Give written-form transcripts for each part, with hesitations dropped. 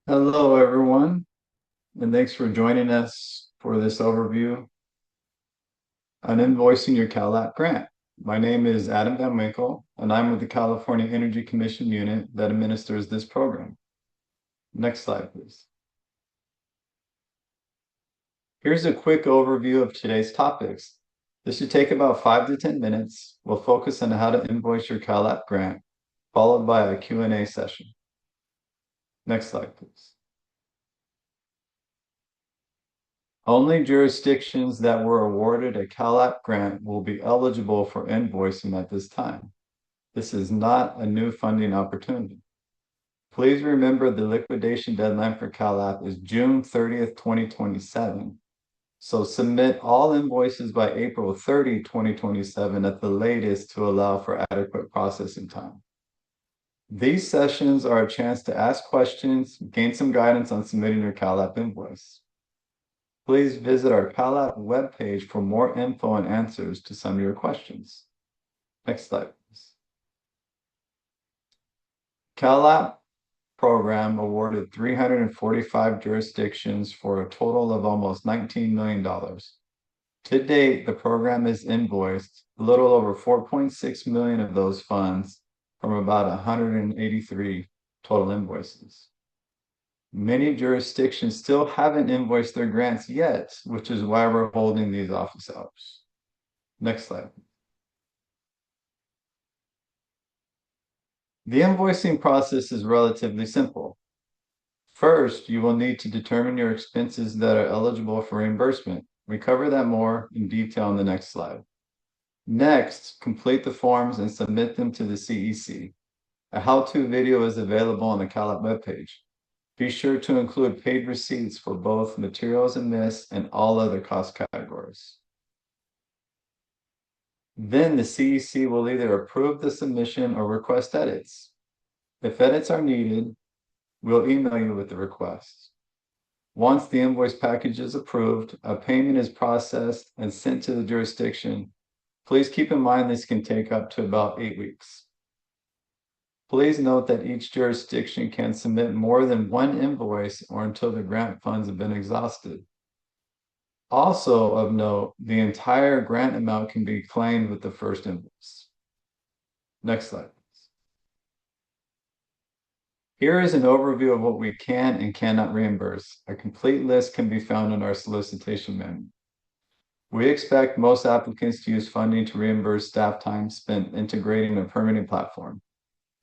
Hello, everyone, and thanks for joining us for this overview on invoicing your CalAPP grant. My name is Adam Van Winkle, and I'm with the California Energy Commission unit that administers this program. Next slide, please. Here's a quick overview of today's topics. This should take about 5 to 10 minutes. We'll focus on how to invoice your CalAPP grant, followed by a Q&A session. Next slide, please. Only jurisdictions that were awarded a CalAPP grant will be eligible for invoicing at this time. This is not a new funding opportunity. Please remember the liquidation deadline for CalAPP is June 30th, 2027. So submit all invoices by April 30, 2027 at the latest to allow for adequate processing time. These sessions are a chance to ask questions, gain some guidance on submitting your CalAPP invoice. Please visit our CalAPP webpage for more info and answers to some of your questions. Next slide, please. CalAPP program awarded 345 jurisdictions for a total of almost $19 million. To date, the program is invoiced a little over 4.6 million of those funds from about 183 total invoices. Many jurisdictions still haven't invoiced their grants yet, which is why we're holding these office hours. Next slide. The invoicing process is relatively simple. First, you will need to determine your expenses that are eligible for reimbursement. We cover that more in detail on the next slide. Next, complete the forms and submit them to the CEC. A how-to video is available on the CalAPP webpage. Be sure to include paid receipts for both materials and miss and all other cost categories. Then the CEC will either approve the submission or request edits. If edits are needed, we'll email you with the request. Once the invoice package is approved, a payment is processed and sent to the jurisdiction. Please keep in mind this can take up to about 8 weeks. Please note that each jurisdiction can submit more than one invoice or until the grant funds have been exhausted. Also of note, the entire grant amount can be claimed with the first invoice. Next slide. Here is an overview of what we can and cannot reimburse. A complete list can be found in our solicitation manual. We expect most applicants to use funding to reimburse staff time spent integrating a permitting platform.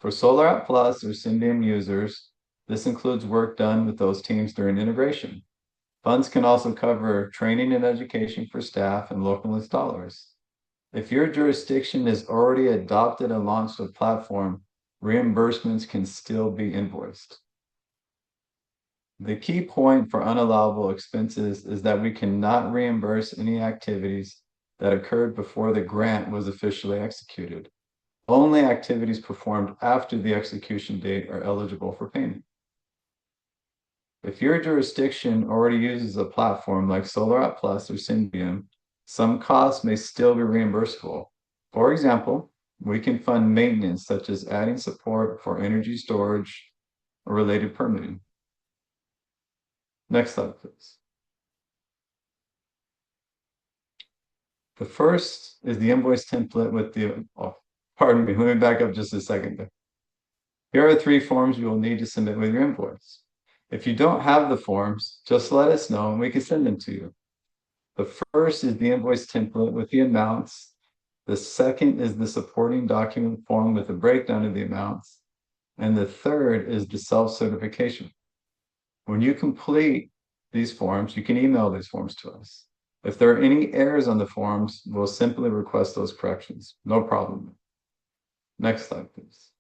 For CalAPP Plus or Symbian users, this includes work done with those teams during integration. Funds can also cover training and education for staff and local installers. If your jurisdiction has already adopted and launched a platform, reimbursements can still be invoiced. The key point for unallowable expenses is that we cannot reimburse any activities that occurred before the grant was officially executed. Only activities performed after the execution date are eligible for payment. If your jurisdiction already uses a platform like CalAPP Plus or Symbian, some costs may still be reimbursable. For example, we can fund maintenance such as adding support for energy storage or related permitting. Next slide, please. The first is the invoice template with the, pardon me, let me back up just a second. Here are 3 forms you will need to submit with your invoice. If you don't have the forms, just let us know and we can send them to you. The first is the invoice template with the amounts. The second is the supporting document form with a breakdown of the amounts. And the third is the self-certification. When you complete these forms, you can email these forms to us. If there are any errors on the forms, we'll simply request those corrections. No problem. Next slide, please.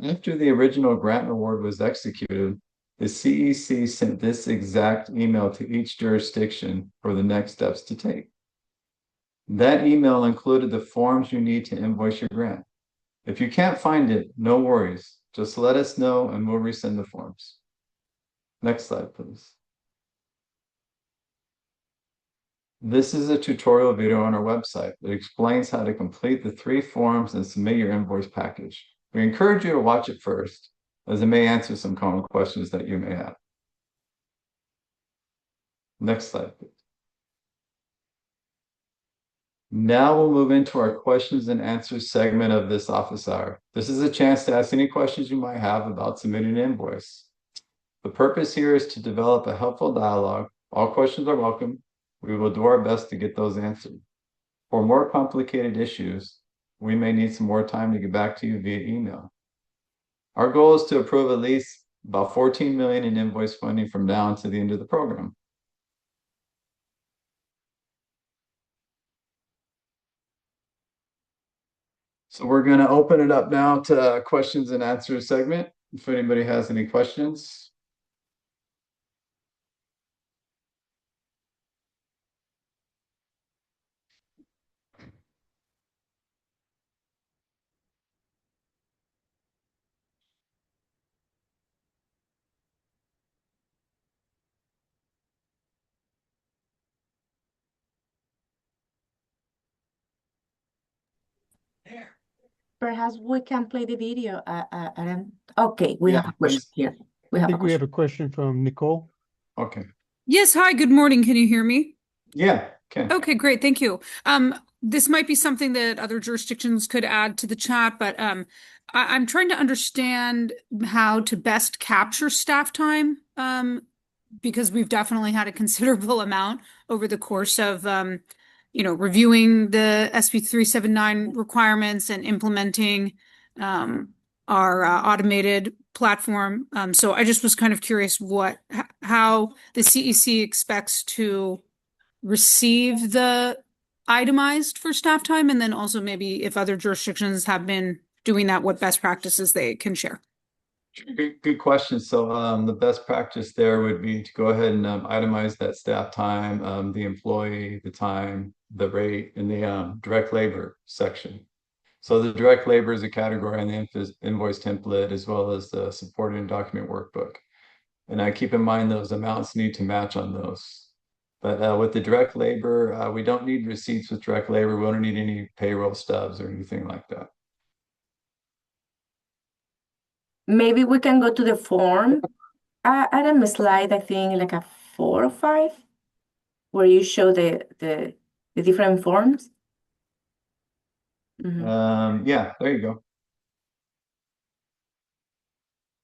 After the original grant award was executed, the CEC sent this exact email to each jurisdiction for the next steps to take. That email included the forms you need to invoice your grant. If you can't find it, no worries. Just let us know and we'll resend the forms. Next slide, please. This is a tutorial video on our website that explains how to complete the 3 forms and submit your invoice package. We encourage you to watch it first, as it may answer some common questions that you may have. Next slide, please. Now we'll move into our questions and answers segment of this office hour. This is a chance to ask any questions you might have about submitting an invoice. The purpose here is to develop a helpful dialogue. All questions are welcome. We will do our best to get those answered. For more complicated issues, we may need some more time to get back to you via email. Our goal is to approve at least about 14 million in invoice funding from now until the end of the program. So we're going to open it up now to questions and answers segment. If anybody has any questions. Perhaps we can play the video. Okay, we have a question here. I think we have a question from Nicole. Okay. Yes, hi, good morning. Can you hear me? Yeah, okay. Okay, great. Thank you. This might be something that other jurisdictions could add to the chat, but I'm trying to understand how to best capture staff time, because we've definitely had a considerable amount over the course of reviewing the SB 379 requirements and implementing our automated platform. So I just was kind of curious how the CEC expects to receive the itemized for staff time, and then also maybe if other jurisdictions have been doing that, what best practices they can share. Good question. So the best practice there would be to go ahead and itemize that staff time, the employee, the time, the rate in the direct labor section. So the direct labor is a category in the invoice template, as well as the supporting document workbook. And I keep in mind those amounts need to match on those. But with the direct labor, we don't need receipts with direct labor. We don't need any payroll stubs or anything like that. Maybe we can go to the form. Adam, slide, I think like a 4 or 5, where you show the different forms. Yeah, there you go.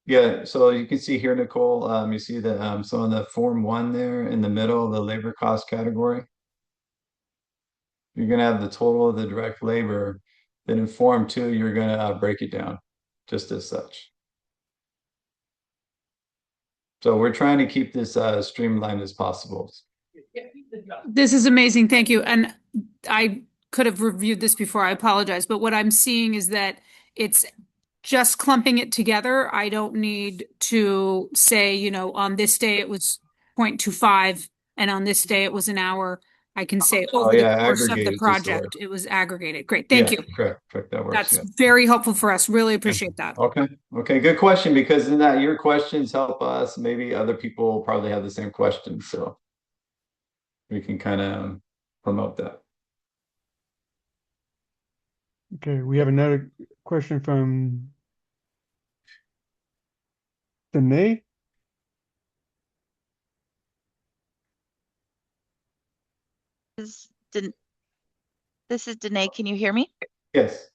Yeah, so you can see here, Nicole, you see that so on the form 1 there in the middle, the labor cost category, you're gonna have the total of the direct labor. Then in form 2, you're gonna break it down just as such. So we're trying to keep this streamlined as possible. This is amazing. Thank you. And I could have reviewed this before. I apologize. But what I'm seeing is that it's just clumping it together. I don't need to say, on this day it was 0.25 and on this day it was an hour. I can say over the course of the project, it was aggregated. Great. Thank you. Correct. That works. That's very helpful for us. Really appreciate that. Okay. Good question, because in that your questions help us. Maybe other people probably have the same questions, so we can kind of promote that. Okay, we have another question from Danae. This is Danae. Can you hear me? Yes.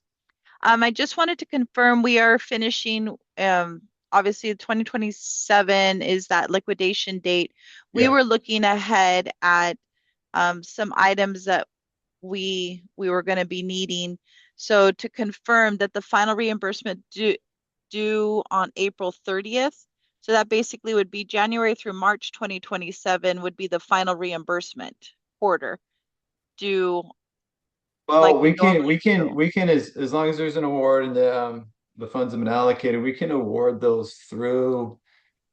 I just wanted to confirm we are finishing, obviously 2027 is that liquidation date. We were looking ahead at some items that we were going to be needing. So to confirm that the final reimbursement due on April 30th. So that basically would be January through March 2027 would be the final reimbursement quarter due. Well, like we can as long as there's an award and the funds have been allocated, we can award those through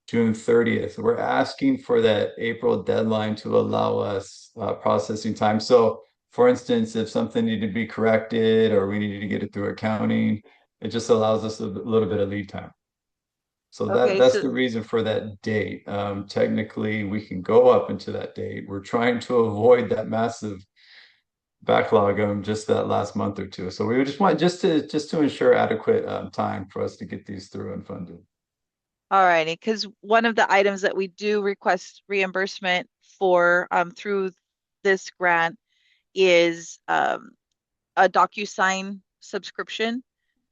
June 30th. We're asking for that April deadline to allow us processing time. So for instance, if something needed to be corrected or we needed to get it through accounting, it just allows us a little bit of lead time. So Okay, that's so the reason for that date. Technically, we can go up into that date. We're trying to avoid that massive backlog of just that last month or two. So we would just want just to ensure adequate time for us to get these through and funded. all righty, because one of the items that we do request reimbursement for through this grant is a DocuSign subscription.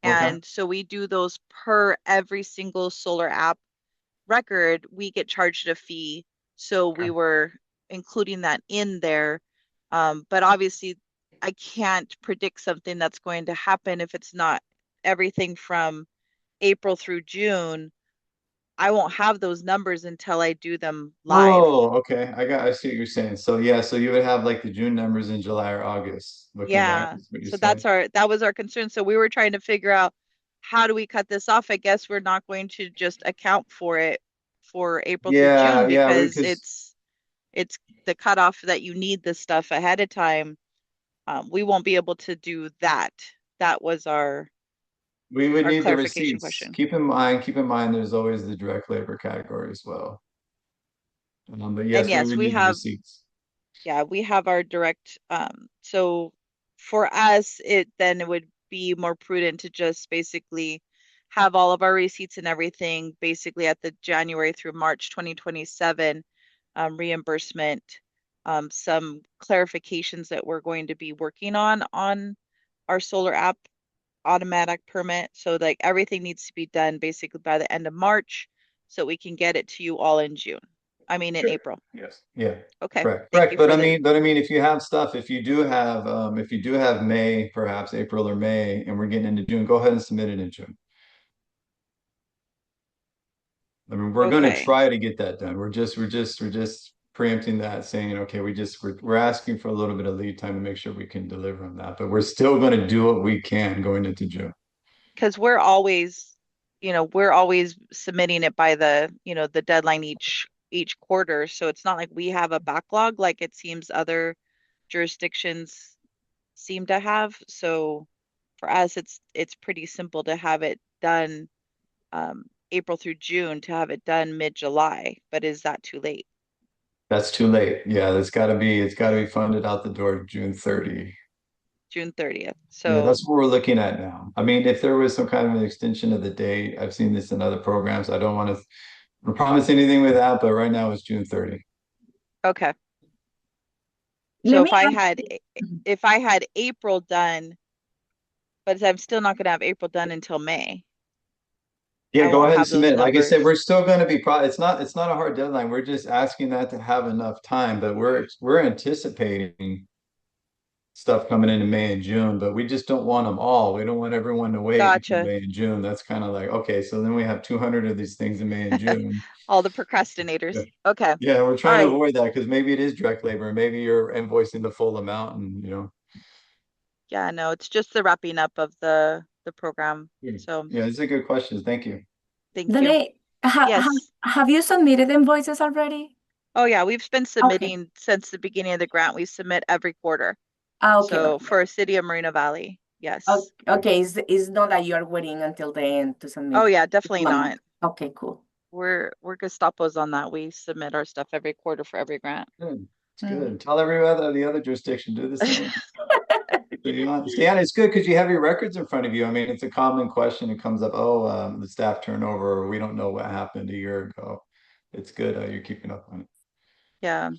Okay. And so we do those per every single solar app record, we get charged a fee. So we Okay. were including that in there. But obviously, I can't predict something that's going to happen if it's not everything from April through June. I won't have those numbers until I do them live. Oh, okay. I see what you're saying. So yeah, so you would have like the June numbers in July or August looking back, Yeah. is what you're So saying. that was our concern. So we were trying to figure out how do we cut this off? I guess we're not going to just account for it for April through Yeah, June yeah, because because it's the cutoff that you need this stuff ahead of time. We won't be able to do that. That was we would our need the clarification receipts. question. Keep in mind, there's always the direct labor category as well. But And yes, we yes, would need the receipts. we have our direct, so for us, it would be more prudent to just basically have all of our receipts and everything basically at the January through March 2027 reimbursement, some clarifications that we're going to be working on our solar app automatic permit. So like everything needs to be done basically by the end of March so we can get it to you all in June. I mean in Sure. April. Yes. Yeah. Okay. Correct. Thank Correct. you for the But I mean, if you have stuff, if you do have May, perhaps April or May, and we're getting into June, go ahead and submit it in June. I mean, we're going to okay. try to get that done. We're just preempting that, saying, okay, we're asking for a little bit of lead time to make sure we can deliver on that, but we're still going to do what we can going into June. Because we're always submitting it by the deadline each quarter. So it's not like we have a backlog like it seems other jurisdictions seem to have. So for us, it's pretty simple to have it done April through June to have it done mid-July. But is that too late? That's too late. Yeah, it's got to be funded out the door June 30. June 30th. Yeah, So that's what we're looking at now. I mean, if there was some kind of an extension of the date, I've seen this in other programs. I don't want to promise anything with that, but right now it's June 30. okay. Let So me if I had April done, but I'm still not going to have April done until May. Yeah, I go won't ahead and have those submit. Like I said, numbers. we're still going to be it's not a hard deadline. We're just asking that to have enough time, but we're anticipating stuff coming into May and June, but we just don't want them all. We don't want everyone to wait until Gotcha. May and June. That's kind of like, okay, so then we have 200 of these things in May and June. All the Yeah, procrastinators. Okay. yeah, we're All trying to right. avoid that because maybe it is direct labor. Maybe you're invoicing the full amount and Yeah, no, it's just the wrapping up of the program. yeah, So yeah, these are good questions. Thank you. thank you. Danae, Yes. have you submitted invoices already? Oh yeah, we've been Okay. submitting since the beginning of the grant. We submit every quarter. Okay. So for City of Moreno Valley, yes. Okay. It's not that you are waiting until the end to Oh submit yeah, definitely one month. not. Okay, cool. We're Gestapos on that. We submit our stuff every quarter for every grant. Good. It's Mm. good. Tell every other the other jurisdiction do the same. Yeah, it's good because you have your records in front of you. I mean, it's a common question. It comes up, oh, the staff turnover, or we don't know what happened a year ago. It's good. You're keeping up on it. Yeah.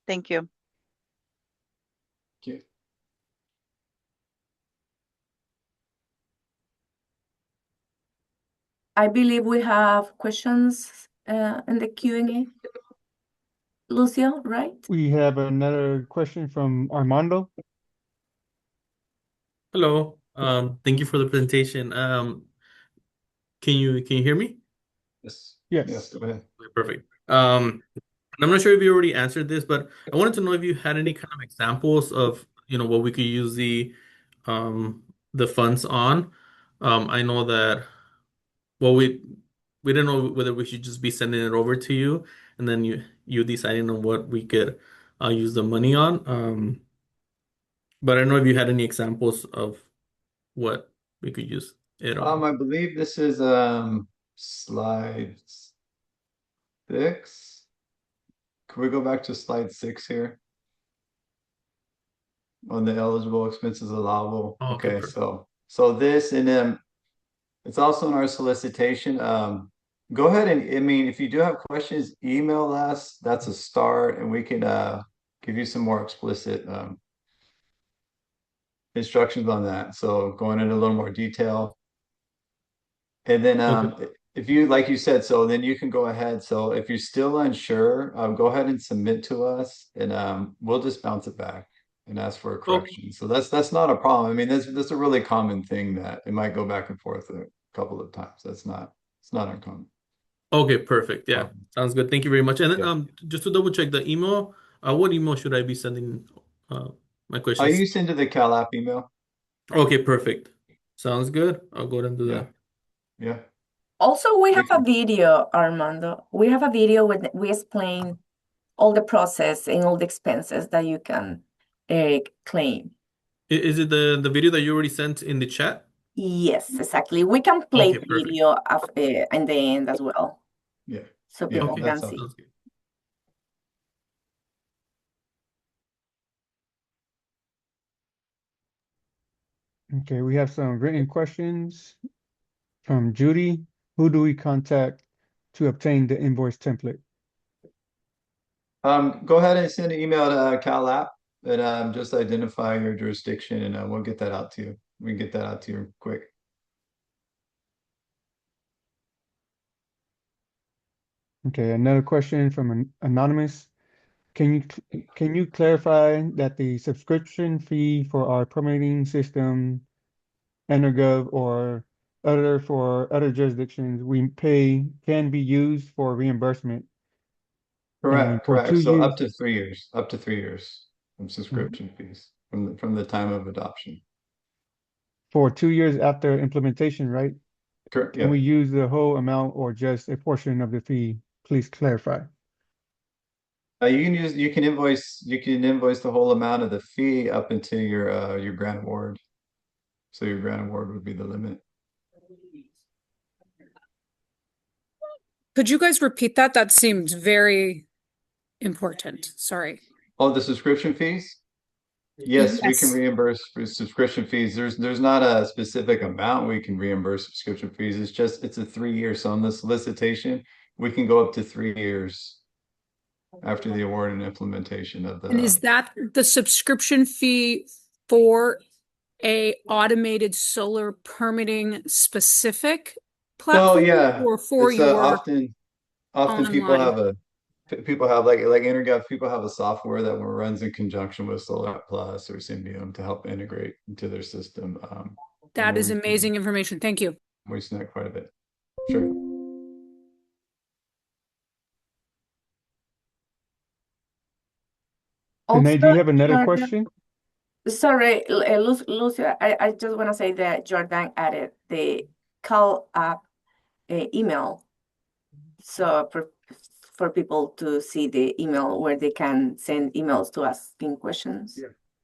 Thank you. Okay. I believe we have questions in the Q&A. Lucio, right? We have another question from Armando. Hello. Thank you for the presentation. Can you hear me? Yes. Yes. Yes, go ahead. Okay, perfect. I'm not sure if you already answered this, but I wanted to know if you had any kind of examples of, what we could use the funds on. I know that, well, we didn't know whether we should just be sending it over to you and then you deciding on what we could use the money on. But I don't know if you had any examples of what we could use it on. I believe this is slide 6. Can we go back to slide 6 here? On the eligible expenses allowable. Oh, okay, Okay, perfect. so this, and then it's also in our solicitation. Go ahead and, I mean, if you do have questions, email us. That's a start, and we can give you some more explicit instructions on that. So going into a little more detail. And then Okay. if you, like you said, so then you can go ahead. So if you're still unsure, go ahead and submit to us, and we'll just bounce it back and ask for a Okay. correction. So that's not a problem. I mean, that's a really common thing that it might go back and forth a couple of times. It's not uncommon. Okay, perfect. Yeah, sounds good. Thank you very much. And then Yeah. just to double check the email, what email should I be sending my I questions? used into the CalAPP email. Okay, perfect. Sounds good. I'll go ahead and do Yeah, that. yeah. Also, we We have a can, video, Armando. We have a video with we explain all the process and all the expenses that you can claim. Is it the video that you already sent in the chat? Yes, exactly. We can play Okay, the perfect. video in the end as well, yeah, so yeah, people Okay, can that's all. see. sounds good. Okay, we have some written questions from Judy. Who do we contact to obtain the invoice template? Go ahead and send an email to CalAPP and just identify your jurisdiction, and we'll get that out to you. We can get that out to you quick. Okay, another question from an anonymous. Can you clarify that the subscription fee for our permitting system, Energov, or other jurisdictions we pay can be used for reimbursement? And Correct, for correct. 2 years, So up to 3 years from subscription fees from the time of adoption. for 2 years after implementation, right? Correct. Can Yeah. we use the whole amount or just a portion of the fee? Please clarify. You can invoice the whole amount of the fee up until your grant award. So your grant award would be the limit. Could you guys repeat that? That seemed very important. Sorry. Oh, the subscription fees? Yes, we can Yes. reimburse for subscription fees. There's not a specific amount we can reimburse subscription fees. It's a 3 year. So on the solicitation, we can go up to 3 years after the award and implementation of And the. is that the subscription fee for a automated solar permitting specific No, platform yeah, or for it's your often online? people have like Intergov, people have a software that runs in conjunction with Solar Plus or Symbian to help integrate into their system. And That is amazing information. Thank you. we've seen that quite a bit. Sure. Danae, Also, do you have another Jordan, question? sorry, Lucia, I just want to say that Jordan added the call app email, so for people to see the email where they can send emails to asking questions.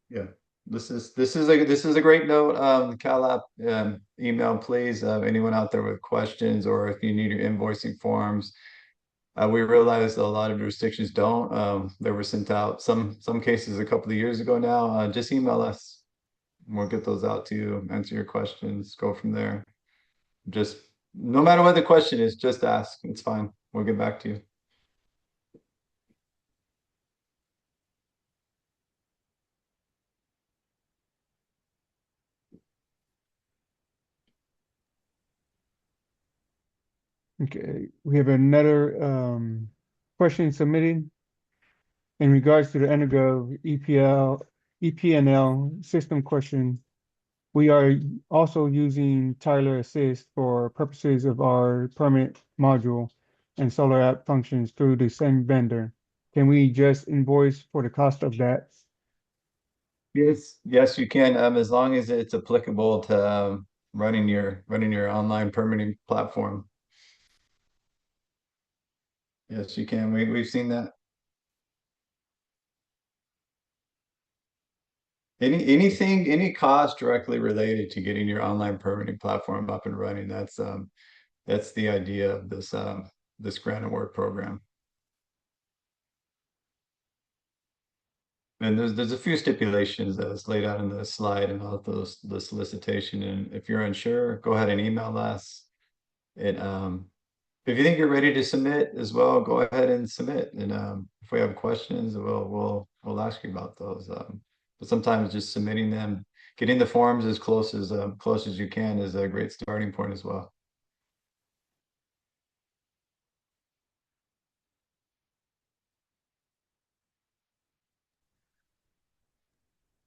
Yeah. This is a great note. CalApp email, please. Anyone out there with questions, or if you need your invoicing forms. We realized a lot of jurisdictions don't. They were sent out some cases a couple of years ago now. Just email us. We'll get those out to you, answer your questions, go from there. Just no matter what the question is, just ask. It's fine. We'll get back to you. Okay, we have another question submitted in regards to the Energo EPNL system question. We are also using Tyler Assist for purposes of our permit module and solar app functions through the same vendor. Can we just invoice for the cost of that? Yes, you can. As long as it's applicable to running your online permitting platform. Yes, you can. We've seen that. Any cost directly related to getting your online permitting platform up and running, That's the idea of this grant award program. And there's a few stipulations that's laid out in the slide and all those the solicitation. And if you're unsure, go ahead and email us. And if you think you're ready to submit as well, go ahead and submit. And if we have questions, we'll ask you about those. But sometimes just submitting them, getting the forms as close as you can is a great starting point as well.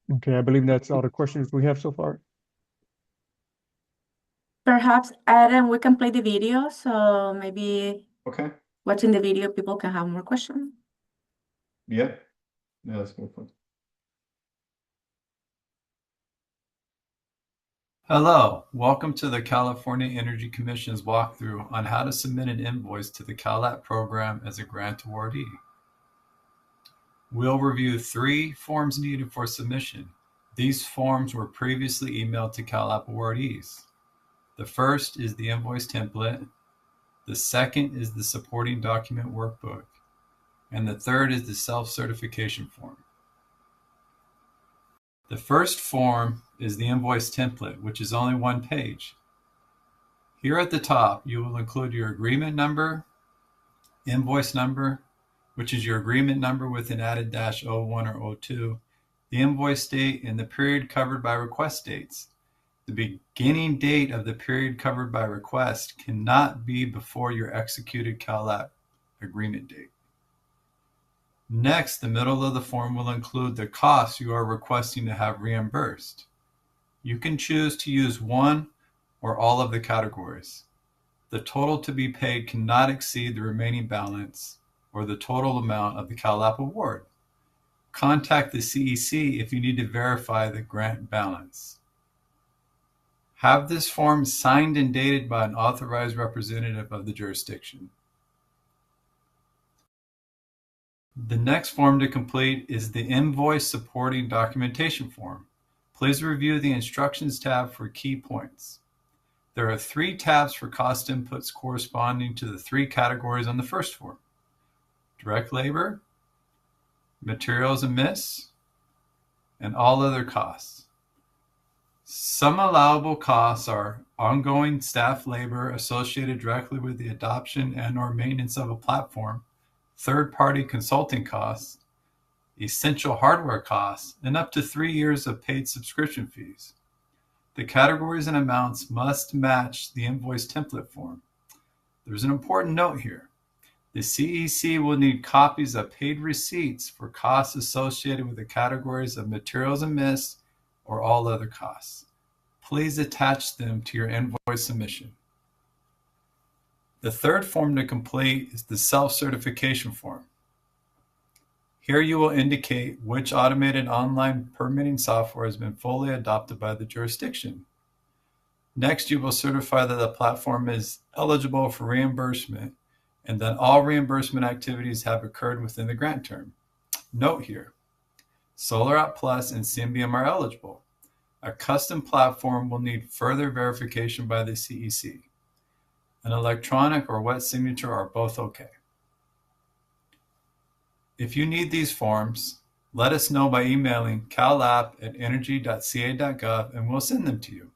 Okay, I believe that's all the questions we have so far. Perhaps, Adam, we can play the video, so maybe Okay. watching the video, people can have more questions. Yeah. Yeah, that's good. Hello, welcome to the California Energy Commission's walkthrough on how to submit an invoice to the CalAPP program as a grant awardee. We'll review 3 forms needed for submission. These forms were previously emailed to CalAPP awardees. The first is the invoice template, the second is the supporting document workbook, and the third is the self-certification form. The first form is the invoice template, which is only 1 page. Here at the top, you will include your agreement number, invoice number, which is your agreement number with an added -01 or 02, the invoice date, and the period covered by request dates. The beginning date of the period covered by request cannot be before your executed CalAPP agreement date. Next, the middle of the form will include the costs you are requesting to have reimbursed. You can choose to use one or all of the categories. The total to be paid cannot exceed the remaining balance or the total amount of the CalAPP award. Contact the CEC if you need to verify the grant balance. Have this form signed and dated by an authorized representative of the jurisdiction. The next form to complete is the invoice supporting documentation form. Please review the instructions tab for key points. There are 3 tabs for cost inputs corresponding to the 3 categories on the first form: direct labor, materials and miss, and all other costs. Some allowable costs are ongoing staff labor associated directly with the adoption and/or maintenance of a platform, third-party consulting costs, essential hardware costs, and up to 3 years of paid subscription fees. The categories and amounts must match the invoice template form. There's an important note here. The CEC will need copies of paid receipts for costs associated with the categories of materials and miss or all other costs. Please attach them to your invoice submission. The third form to complete is the self-certification form. Here you will indicate which automated online permitting software has been fully adopted by the jurisdiction. Next, you will certify that the platform is eligible for reimbursement and that all reimbursement activities have occurred within the grant term. Note here, SolarApp Plus and Symbian are eligible. A custom platform will need further verification by the CEC. An electronic or wet signature are both okay. If you need these forms, let us know by emailing calapp@energy.ca.gov and we'll send them to you.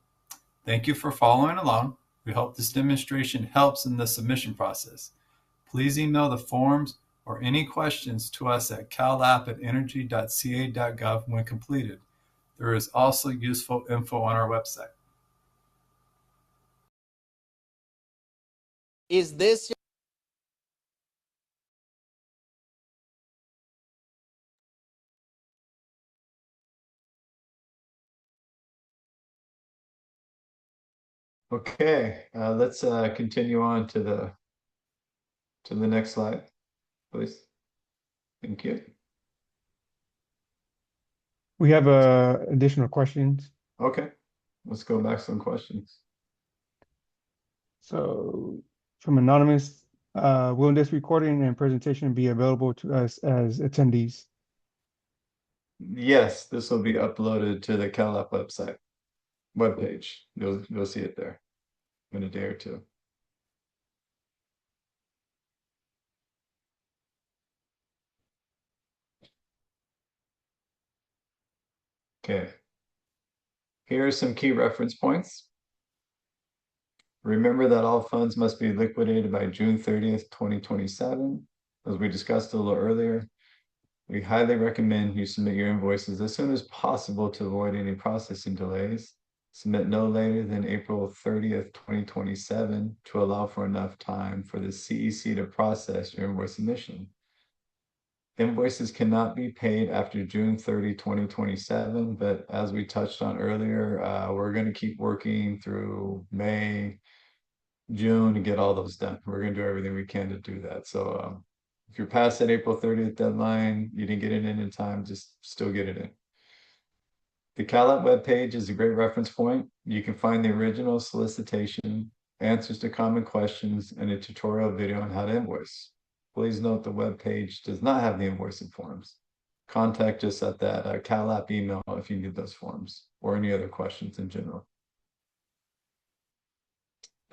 Thank you for following along. We hope this demonstration helps in the submission process. Please email the forms or any questions to us at calapp@energy.ca.gov when completed. There is also useful info on our website. Is this Okay, let's continue on to the next slide, please. Thank you. We have additional questions. Okay, let's go back to some questions. So from Anonymous, will this recording and presentation be available to us as attendees? Yes, this will be uploaded to the CalAPP webpage. You'll see it there in a day or two. Okay. Here are some key reference points. Remember that all funds must be liquidated by June 30th, 2027. As we discussed a little earlier, we highly recommend you submit your invoices as soon as possible to avoid any processing delays. Submit no later than April 30th, 2027 to allow for enough time for the CEC to process your invoice submission. Invoices cannot be paid after June 30, 2027, but as we touched on earlier, we're going to keep working through May, June to get all those done. We're going to do everything we can to do that. So if you're past that April 30th deadline, you didn't get it in time, just still get it in. The CalAPP webpage is a great reference point. You can find the original solicitation, answers to common questions, and a tutorial video on how to invoice. Please note the webpage does not have the invoicing forms. Contact us at that CalAPP email if you need those forms or any other questions in general.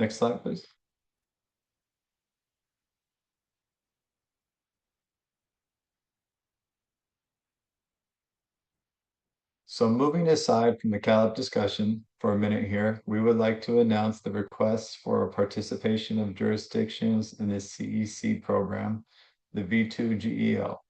Next slide, please. So moving aside from the CalAPP discussion for a minute here, we would like to announce the requests for participation of jurisdictions in the CEC program, the V2 GEL.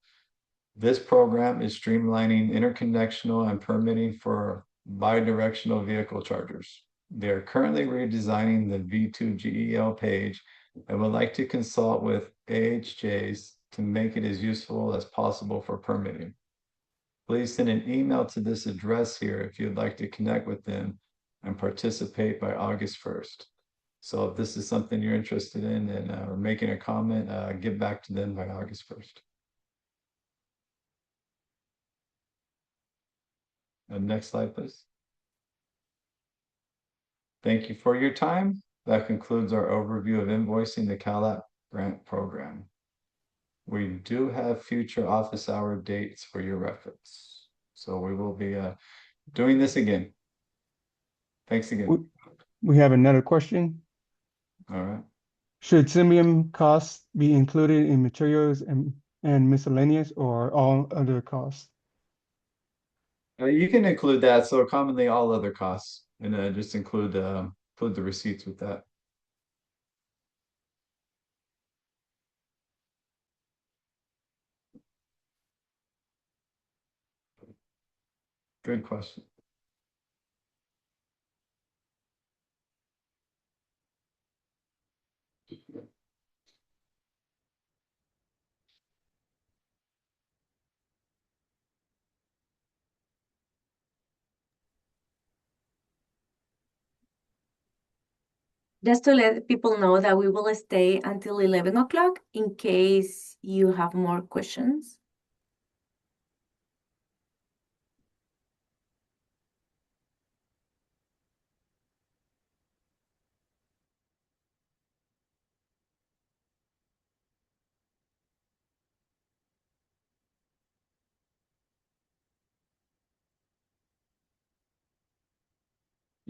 This program is streamlining interconnectional and permitting for bidirectional vehicle chargers. They are currently redesigning the V2 GEL page and would like to consult with AHJs to make it as useful as possible for permitting. Please send an email to this address here if you'd like to connect with them and participate by August 1st. So if this is something you're interested in and or making a comment, get back to them by August 1st. Next slide, please. Thank you for your time. That concludes our overview of invoicing the CalAPP grant program. We do have future office hour dates for your reference. So we will be doing this again. Thanks again. We have another question. All right. Should Symbian costs be included in materials and miscellaneous or all other costs? You can include that. So commonly all other costs, and just include the receipts with that. Good question. Just to let people know that we will stay until 11 o'clock in case you have more questions.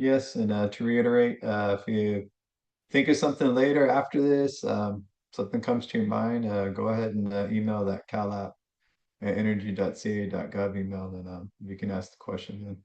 Yes, and to reiterate, if you think of something later after this, something comes to your mind, go ahead and email that CalAPP at energy.ca.gov email, and you can ask the question then.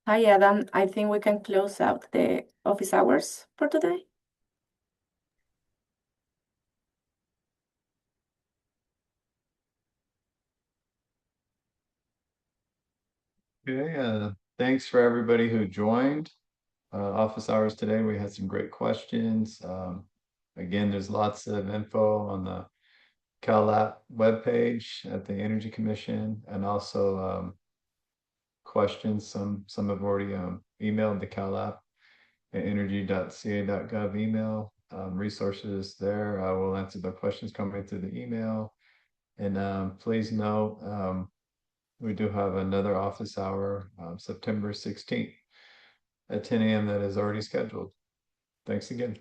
Hi, Adam. I think we can close out the office hours for today. Okay, thanks for everybody who joined office hours today. We had some great questions. Again, there's lots of info on the CalAPP webpage at the Energy Commission, and also questions. Some have already emailed the CalAPP at energy.ca.gov email. Resources there. I will answer the questions coming through the email. And please note, we do have another office hour, September 16th at 10 a.m. that is already scheduled. Thanks again.